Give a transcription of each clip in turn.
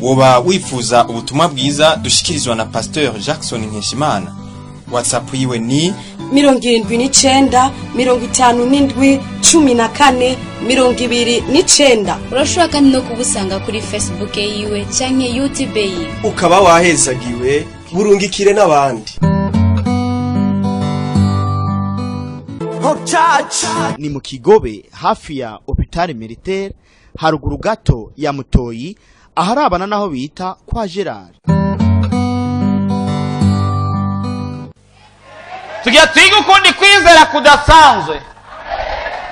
woba wifuza ubutumwa bwiza dushikirizwa na Pasteur Jackson Nkeshimana. WhatsApp yiwe ni 79 57 14 29. Urashobora kandi no kubusanga kuri Facebook yiwe canke YouTube yiwe. Ukaba wahezagiwe burungikire n'abandi. Ni mu Kigobe hafi ya Hôpital Militaire haruguru gato ya Mutoyi aharabana naho bita kwa Gerard. Tugiye twiga ukundi kwizera kudasanzwe.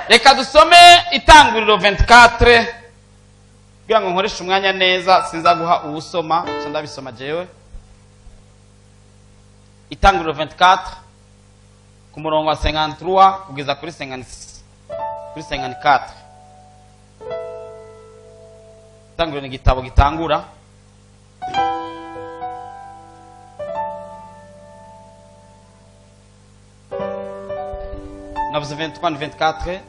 Reka dusome Itanguriro 24 kugira ngo nkoreshe umwanya neza, sinza guha ubusoma ndabisoma jewe. Itanguriro 24 ku murongo wa 53 kugeza kuri 54. Itanguriro ni igitabo gitangura. Navuze 23 na 24.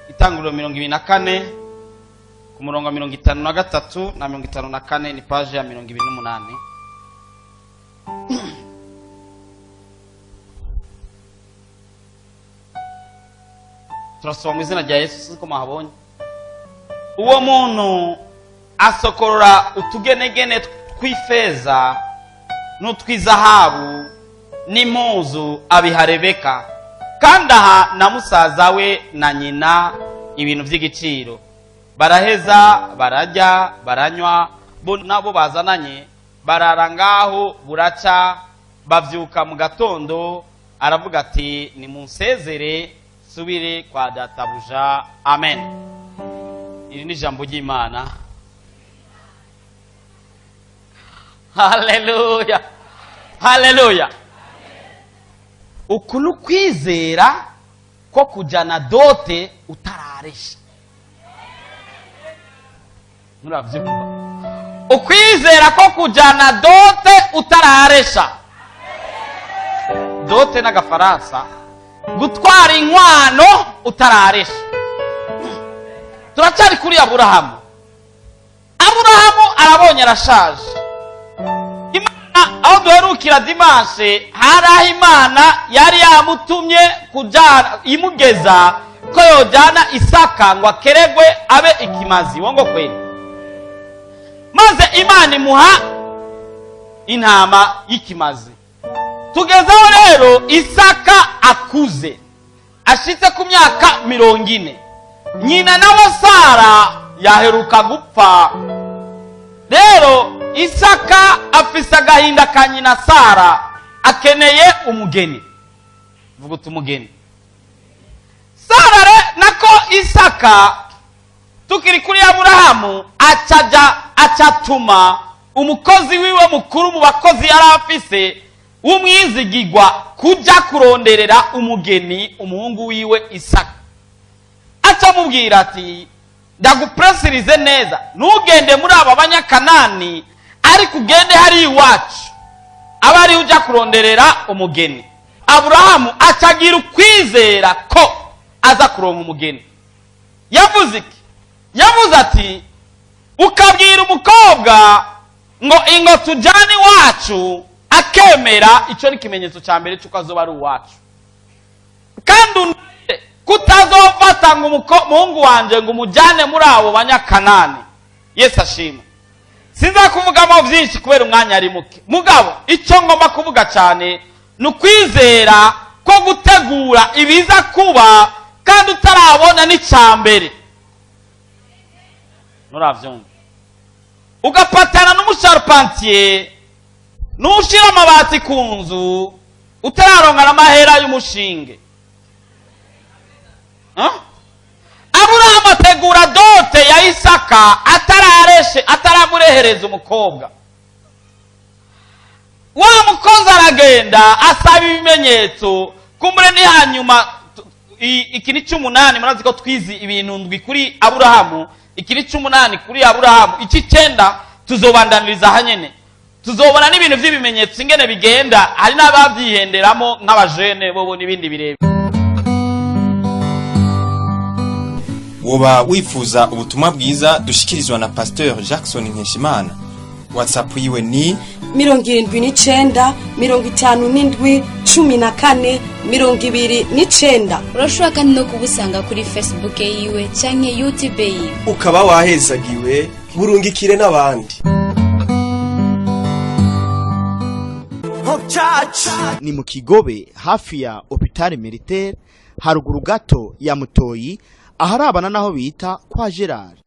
Itanguriro 24 ku murongo wa 53 na 54 ni page ya 28. Turasoma mu izina rya Yesu siko mahabonye. Uwo muntu asokorora utugenegene tw'ifeza n'utwizahabu n'impuzu abiha Rebeka, kandi aha na musaza we na nyina ibintu by'igiciro. Baraheza barajya baranywa, bo nabo bazananye barara ngaho buraca. Bavyuka mu gatondo aravuga ati nimunsezere subire kwa databuja. Amen. Iri ni jambo ry'Imana. Haleluya, haleluya. Ukunu kwizera ko kujana Dote utararesha. Muravyumva? Ukwizera ko kujana Dote utararesha. Dote n'agafaransa gutwara inkwano utararesha. Turacari kuri Aburahamu. Aburahamu arabonye arashaje. Imana aho duherukira dimanche haraho Imana yari yamutumye kujana imugeza ko yojana Isaka ngo akeregwe abe ikimazi wongo kweli. Maze Imana imuha intama y'ikimazi. Tugezaho rero Isaka akuze ashitse ku myaka 40. Nyina nawe Sara yaheruka gupfa. Rero Isaka afise agahinda ka nyina Sara, akeneye umugeni. Vuga umugeni. Sara nako Isaka tukiri kuri Aburahamu acatuma umukozi wiwe mukuru mu bakozi yari afise umwizigirwa kuja kuronderera umugeni umuhungu wiwe Isaka. Acamubwira ati ndagupresirize neza, ntugende muri aba banyakanani, ariko ugende hari iwacu abari uja kuronderera umugeni. Aburahamu acagira ukwizera ko aza kuronka umugeni. Yavuze iki? Yavuze ati ukabwira umukobwa ngo ingo tujane iwacu, akemera, ico ni kimenyetso ca mbere cyuko azoba ari uwacu. Kandi kutazofata ngo umuhungu wanje ngo umujane muri abo banyakanani. Yesu ashima. Sinza kuvugamo byinshi kubera umwanya ari muke. Mugabo icyo ngomba kuvuga cyane nukwizera ko gutegura ibiza kuba kandi utarabona n'icambere. Nuravyumva? Ugapatana n'umusharpentier nushira amabati ku nzu utararonka amahera y'umushinge. Aburahamu ategura Dote ya Isaka atarareshe, ataramurehereza umukobwa. Wa mukozi aragenda asaba ibimenyetso kumure ni hanyuma ikiri 8 murazi ko twizi ibintu ndwi kuri Aburahamu, ikiri 8 kuri Aburahamu, iki 9 tuzobandaniriza hanyene. Tuzobona n'ibintu by'ibimenyetso ingene bigenda, hari n'abavyihenderamo nk'abajene bobo n'ibindi birebe. woba wifuza ubutumwa bwiza dushikirizwa na Pasteur Jackson Nkeshimana. WhatsApp yiwe ni 79 57 14 29. urashobora kandi no kubusanga kuri Facebook yiwe canke YouTube yiwe. ukaba wahezagiwe burungikire n'abandi. ni mu Kigobe hafi ya Hôpital Militaire haruguru gato ya Mutoyi aharabana naho bita kwa Gerard.